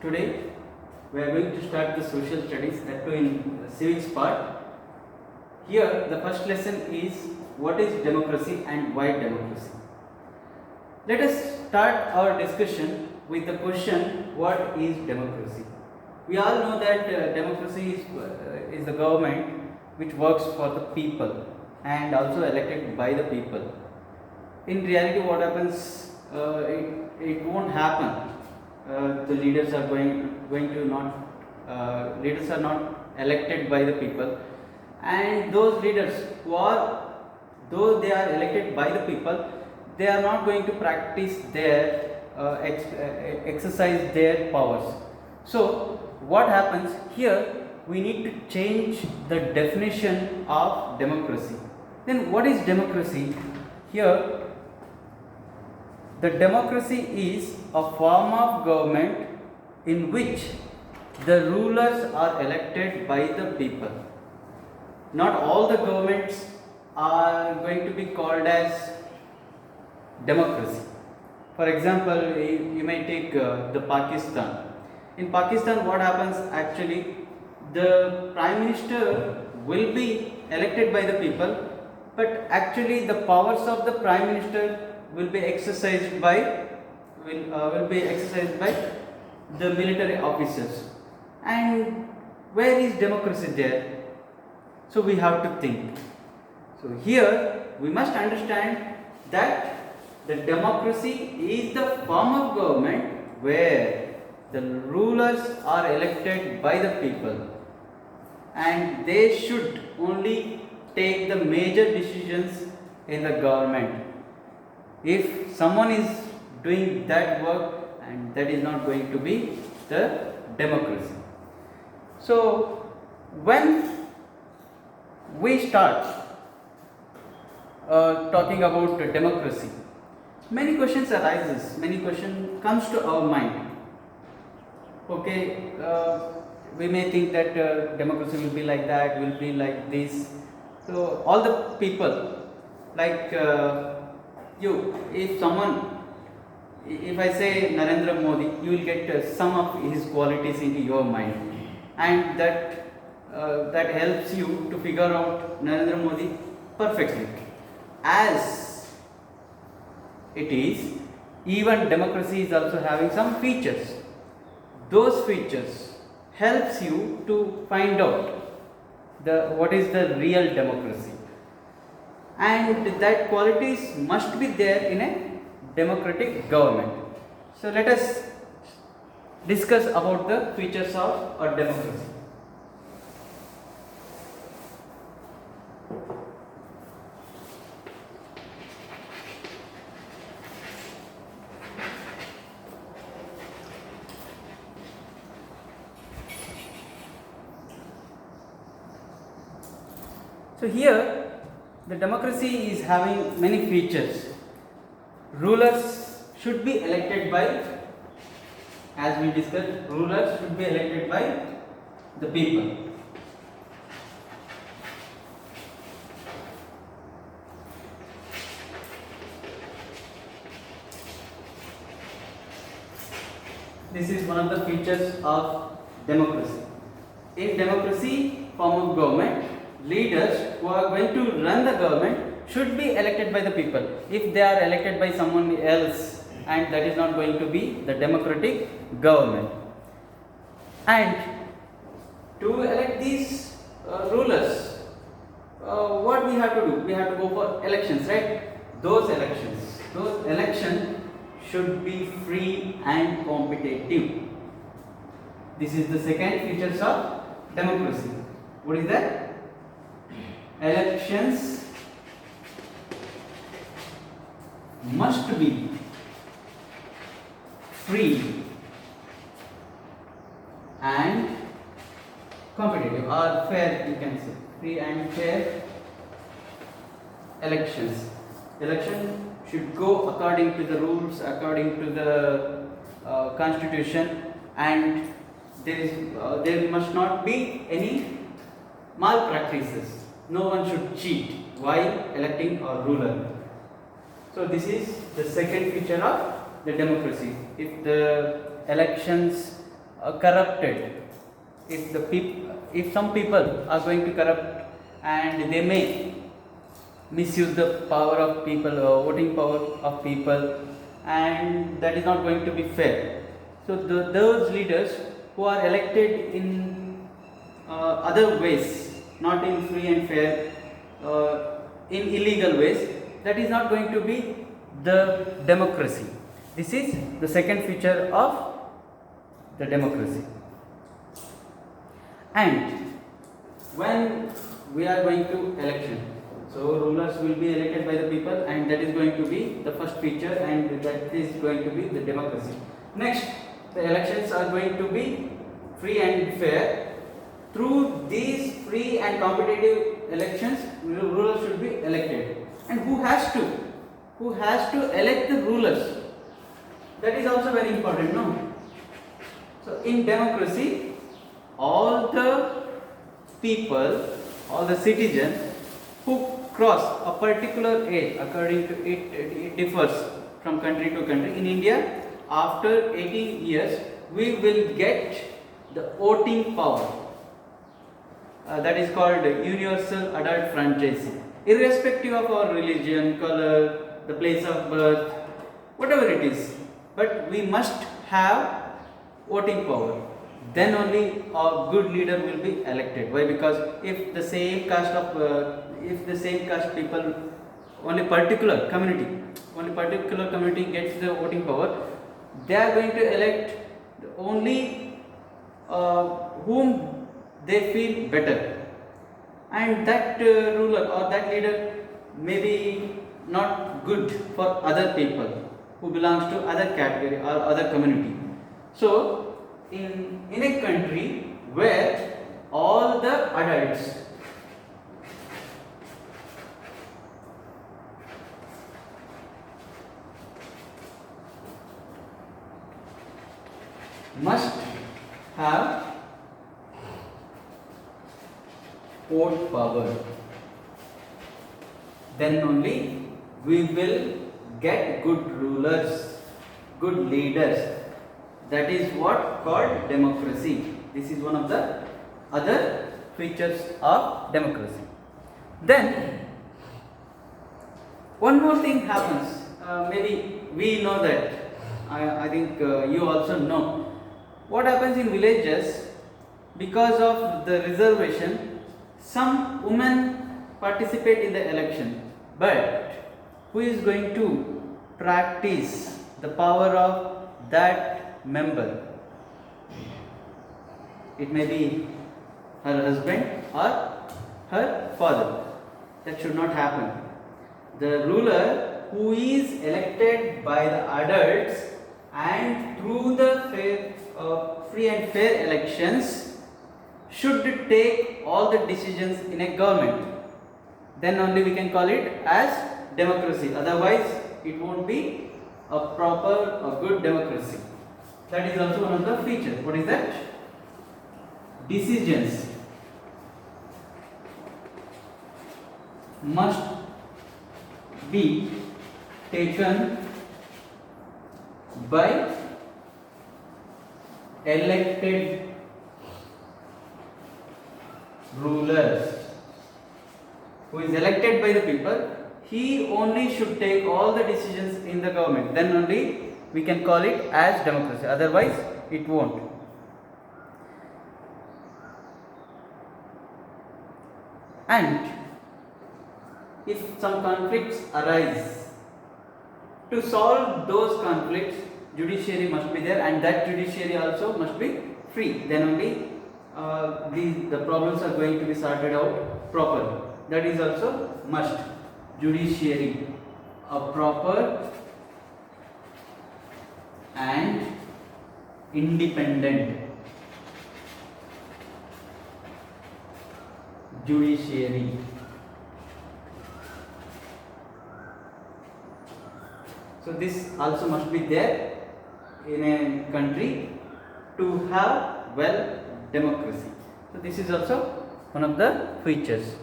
Today we are going to start the social studies, that too in civics part. Here the first lesson is what is democracy and why democracy. Let us start our discussion with the question, what is democracy? We all know that democracy is the government which works for the people and also elected by the people. In reality, what happens? It won't happen. The leaders are going to not leaders are not elected by the people, and those leaders who are, though they are elected by the people, they are not going to practice their exercise their powers. So what happens here? We need to change the definition of democracy. Then what is democracy? Here the democracy is a form of government in which the rulers are elected by the people. Not all the governments are going to be called as democracy. For example, you may take the Pakistan. In Pakistan, what happens actually? The Prime Minister will be elected by the people, but actually the powers of the Prime Minister will be exercised by the military officers. And where is democracy there? So we have to think. So here we must understand that the democracy is the form of government where the rulers are elected by the people, and they should only take the major decisions in the government. If someone is doing that work, and that is not going to be the democracy. So when we start talking about democracy, many questions arises, many questions comes to our mind. Okay, we may think that democracy will be like that, will be like this. So all the people, like if I say Narendra Modi, you will get some of his qualities into your mind, and that helps you to figure out Narendra Modi perfectly. As it is, even democracy is also having some features. Those features helps you to find out what is the real democracy, and that qualities must be there in a democratic government. So let us discuss about the features of a democracy. So here the democracy is having many features. Rulers should be elected by, as we discussed, rulers should be elected by the people. This is one of the features of democracy. In democracy form of government, leaders who are going to run the government should be elected by the people. If they are elected by someone else, and that is not going to be the democratic government. And to elect these rulers, what we have to do? We have to go for elections, right? Those elections should be free and competitive. This is the second features of democracy. What is that? Elections must be free and competitive, or fair, you can say. Free and fair elections. Election should go according to the rules, according to the constitution, and there must not be any malpractices. No one should cheat while electing a ruler. So this is the second feature of the democracy. If the elections corrupted, if some people are going to corrupt and they may misuse the power of people, voting power of people, and that is not going to be fair. So those leaders who are elected in other ways, not in free and fair, in illegal ways, that is not going to be the democracy. This is the second feature of the democracy. And when we are going to election, so rulers will be elected by the people, and that is going to be the first feature, and that is going to be the democracy. Next, the elections are going to be free and fair. Through these free and competitive elections, rulers should be elected. And who has to? Who has to elect the rulers? That is also very important, no? So in democracy, all the people, all the citizens who cross a particular age, according to it differs from country to country. In India, after 18 years, we will get the voting power. That is called universal adult franchise, irrespective of our religion, color, the place of birth, whatever it is. But we must have voting power. Then only a good leader will be elected. Why? Because if the same caste people, only particular community gets the voting power, they are going to elect only whom they feel better, and that ruler or that leader may be not good for other people who belongs to other category or other community. So in a country where all the adults must have vote power, then only we will get good rulers, good leaders. That is what called democracy. This is one of the other features of democracy. Then one more thing happens. Maybe we know that. I think you also know. What happens in villages, because of the reservation, some women participate in the election, but who is going to practice the power of that member? It may be her husband or her father. That should not happen. The ruler who is elected by the adults and through the free and fair elections should take all the decisions in a government. Then only we can call it as democracy. Otherwise, it won't be a proper or good democracy. That is also one of the features. What is that? Decisions must be taken by elected rulers. Who is elected by the people, he only should take all the decisions in the government. Then only we can call it as democracy. Otherwise, it won't. And if some conflicts arise, to solve those conflicts, judiciary must be there, and that judiciary also must be free. Then only the problems are going to be sorted out properly. That is also must. Judiciary, a proper and independent judiciary. So this also must be there in a country to have democracy. So this is also one of the features.